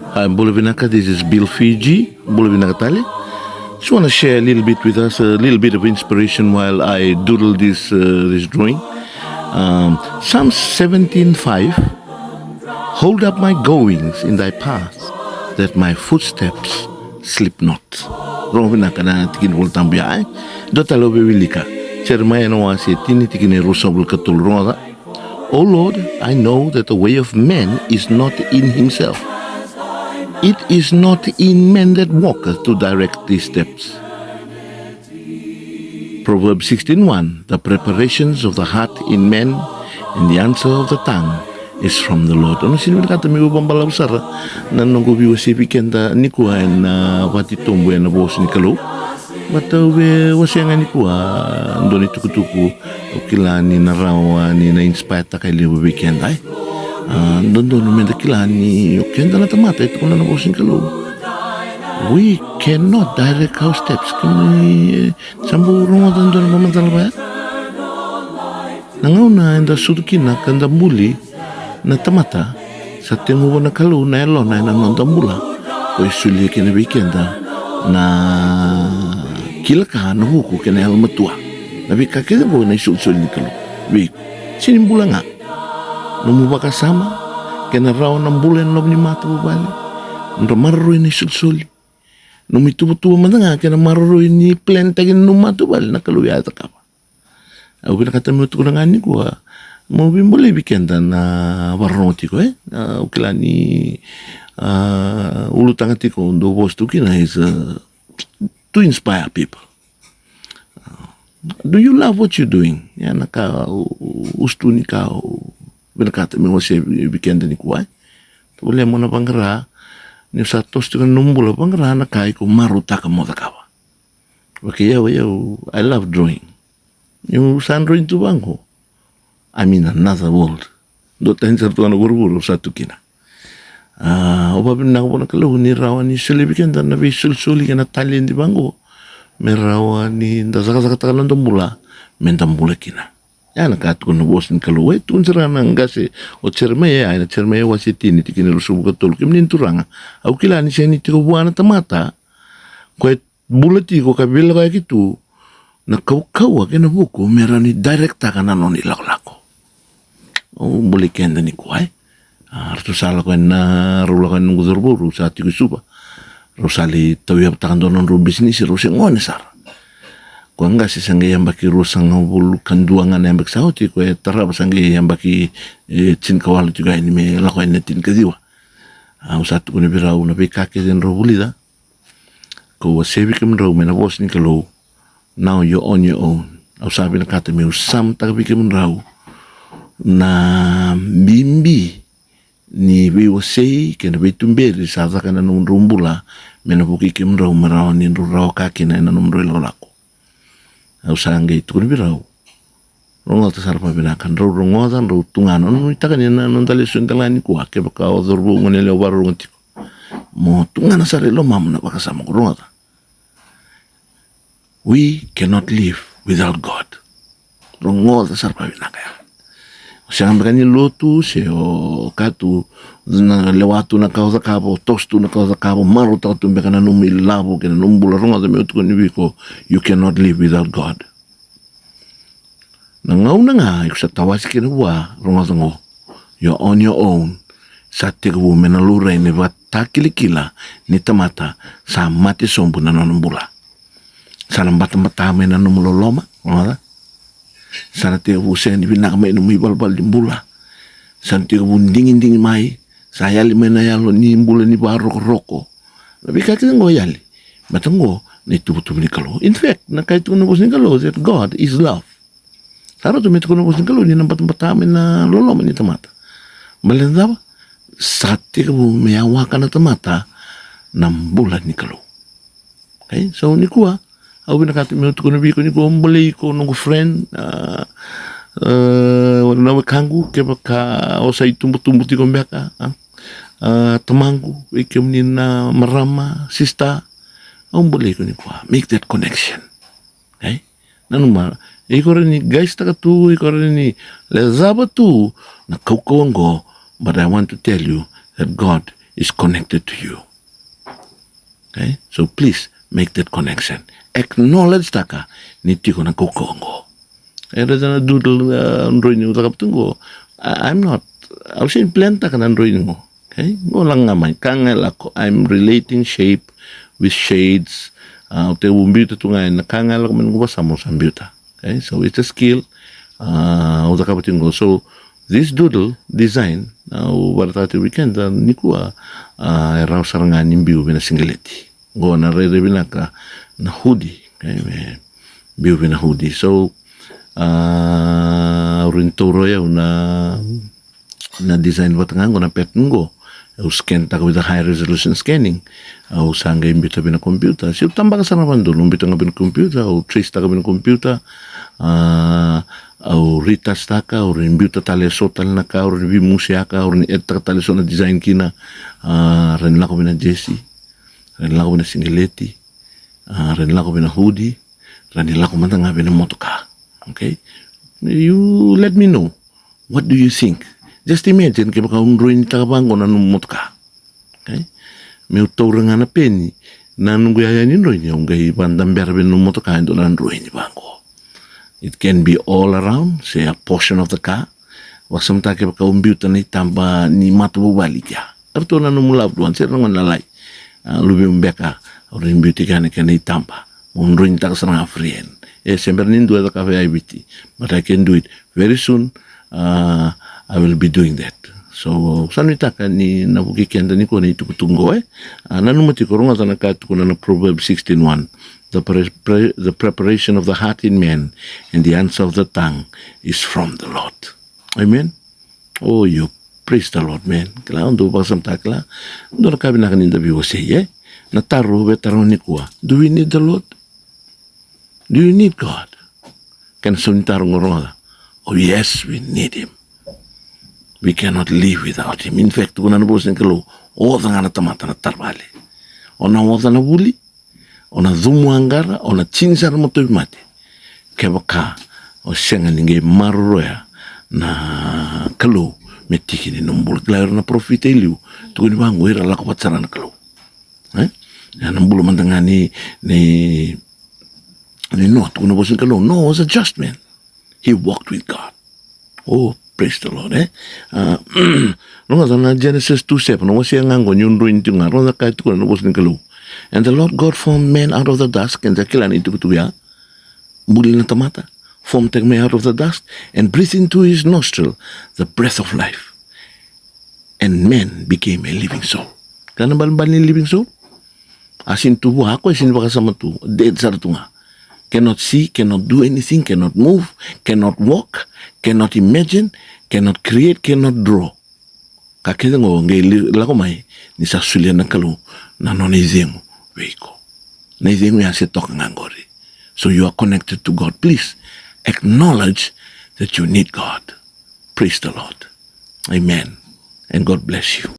Hi, Bulavinaka. This is Bill Fiji, Bulavinaka Tali. Just want to share a little bit with us, a little bit of inspiration while I doodle this drawing. Psalm 17:5. Hold up my goings in thy path, that my footsteps slip not. Rovinaka na tikin voltambia. Dotalo bevilika. Chermaya no wasi tini tikin rusobul katul roda. O Lord, I know that the way of man is not in himself. It is not in man that walketh to direct his steps. Proverbs 16:1. The preparations of the heart in man and the answer of the tongue is from the Lord. Ano sino kata mi bambala usara na nunggu biwa si pikenda ni kuha na wati tombo na bos ni kalu. Bata we wasya nga ni kuha ndo ni tukutuku ukilani na rawa ni na inspire ta kay liwa weekend ay. Doon numenda kilani ukenda na tamata ito kuna na bos ni kalu. We cannot direct our steps. Kami sambu rungo doon mamantala ba yan? Nangaw na enda sudukina kanda muli na tamata sa tinguwa na kalu na elo na nanonda mula ko isuli kina weekenda na kilaka na huku kina matua nabi kakita po na isulsul ni kalu wik sinimbula nga numuba kasama kina raw ng bulan lob ni mata bubali nro maroy na isulsuli numitubutuwa man nga kina maroy ni plantagin numatu bali na kaluyata ka pa au pinakatami ko na nga ni ko mo bimbole weekenda na warnoti ko ukilani ulutangati ko ndo posto kina is to inspire people. Do you love what you're doing? Yan naka usto ni ka binakata mi wasi weekenda ni ko wala mo na pangra ni sa tosto kan numbula pangra na kai ko maruta ka mo takawa. Okay, yo I love drawing. Yung saan drawing tu bangko? I'm in another world. Doon sa tuwa na buru-buru sa tukina. Upapin na ako na kalahu ni rawa ni sulibikan na sul-suli ka na talin di bangko. May rawa ni dasaka-saka ng mula. Mentang mula kina. Yan nakaat ko na bos ni kalahu. Tuun sara nang gasi. O cermaya ay na cermaya wasitin. Iti kinirusubo ka tol. Kim ninturanga. Au kilani siya ni tiko buwan na tamata. Kaya bulati ko kabila kaya kitu. Nakaukawa kina buko. Meron ni direkta ka na non ilak-lako. Boleh kenda ni kuai. Artu sala ko na rula ko nung gudurburu sa ati kusuba. Rosali tawiyap takan doon ng bisnis rosi ngone sar. Ko anga si sangge yang baki rusang ngabul kanduangan yang baksauti ko tarap sangge yang baki cin kawal juga ini me lakuin netin kadiwa. Usat ko ni birau na pikake din robulida. Ko wasebi kam raw me na bos ni kalo. Now you're on your own. Sabi na kata me usam tagabi kam raw. Na bimbi ni biwasay kena bitumberi sa ka na nung rumbula menabuki kim raw maraw ni raw kaki na nung lolako au sanggay ito ni biraw rongo ta sarpa binakan raw rongo tan raw tungan ano ita kanina nung talisyon talani ko ake baka odorbo ngunele waro ngtiko mo tungan na sarilo mam na baka sama ko rongo ta. We cannot live without God. Rongo ta sarpa binakaya. Siya ang kanil lotu, siya katu, na lewatu na kausa kabo, tostu na kausa kabo, maru tau tumbe ka na numilabo, kina numbula runga sa miutu ko nibi ko, you cannot live without God. Nangaw na nga, yung sa tawas kinawa, runga sa ngo, you're on your own, sa tigawu menaluray ni batakilikila ni tamata sa mati sombo na nanumbula. Sa nambata-mata na numuloloma, runga sa? Sana tiga busen di binak mai numi balbal di bula. Sana tiga bundingin mai. Saya lima na yalo ni bula ni baro roko. Tapi kaki ngo yali. Matango ni tubutu ni kalo. In fact, nakaitu na bos ni kalo that God is love. Saro tu metu na bos ni kalo ni nampat-nampat amin na lolo ni tamata. Balenda ba? Sa tiga bu meyawakan na tamata nam bulan ni kalo. Okay? So ni kuha. Au binakati minuto ko na biko ni ko mbali ko nung friend na wakangu kaya baka o sa itumbuti ko mbaka tamangu ikim ni na marama sista au mbali ko ni ko make that connection okay nanuma iko rin ni guys taka tu iko rin ni lezaba tu na kaukawang ko but I want to tell you that God is connected to you. Okay? So please make that connection. Acknowledge taka ni tiko na kukongo. Era na doodle android ni utakap tunggo. I'm not. I was in planta ka na android mo. Okay? Walang ngamay. Kangel ako. I'm relating shape with shades. Te umbiuta tu ngayon. Nakangel ako man sa mo sa umbiuta. Okay? So it's a skill. Utakap tunggo. So this doodle design waratati weekend ni kuwa raw sarangan imbiu bina singaleti. Go na re binaka na hoodie. Okay? Biu bina hoodie. So rintoro ya na design wat nga na pet ngo scan ta with a high resolution scanning au sanga imbita bina computer si tamba ka sana bando lumbita nga bina computer au trace ta bina computer au rita staka au imbita tale sotal na ka au bi musia ka au ni eta tale so na design kina ren la ko bina jersey ren la ko bina singleti ren la ko bina hoodie ren la ko manta nga bina motoka. Okay, you let me know. What do you think? Just imagine kaya baka unruin takabango na numot ka. Okay, may utawra nga na penny na nungguyayan yun rin yung gay bandang berbin numot ka ito na unruin bango. It can be all around, say a portion of the car. Wasam ta kaya baka umbiutan na itamba ni matububalik ya. Arto na numulab doon, sir naman lalay. Lubi umbeka, or imbiuti ka na itamba. Unruin taka sa nga friend. Siyempre nindo ito cafe IBT. But I can do it very soon. I will be doing that. So, saan ita ka ni napukikenda ni ko na itukutunggo nanumati ko runga na katuko na Proverbs 16:1. The preparation of the heart in man and the answer of the tongue is from the Lord. Amen? Oh, you praise the Lord, man. Kailangan doon pa samtakla. Doon na kami na kaninda biwa siya, Nataro, betaro ni kuwa. Do we need the Lord? Do you need God? Can sunitaro ngoroga? Oh yes, we need Him. We cannot live without Him. In fact, kung nanubos ng kalo, oda nga na tamata na tarbali. O na oda na wuli, o na dhumuangara, o na chinsara mo to'y mati. Kaya baka, o siya nga ningay maruroya na kalo, metiki ni numbul. Klayo na profita iliw, tukun ba, nguwira lakapat sara na kalo. Nambulo man nga ni not kung nabosin ka long. No, it was a just man. He walked with God. Oh, praise the Lord, Nung na Genesis 2:7, nung siya nga ngon yung ruin yung nga, na kahit kung nabosin ka long. And the Lord God formed man out of the dust, and the kilan ito kutuya, buli na tamata, formed man out of the dust, and breathed into his nostril the breath of life. And man became a living soul. Kaya ba ni living soul? Asin tubo ako, asin baka sama tu, dead sa nga. Cannot see, cannot do anything, cannot move, cannot walk, cannot imagine, cannot create, cannot draw. Kakita ngo, ngay lako may, ni sa sulian ng kalo, na no naizengo, weiko. Naizengo yan si tok ngangori. So you are connected to God. Please, acknowledge that you need God. Praise the Lord. Amen. And God bless you.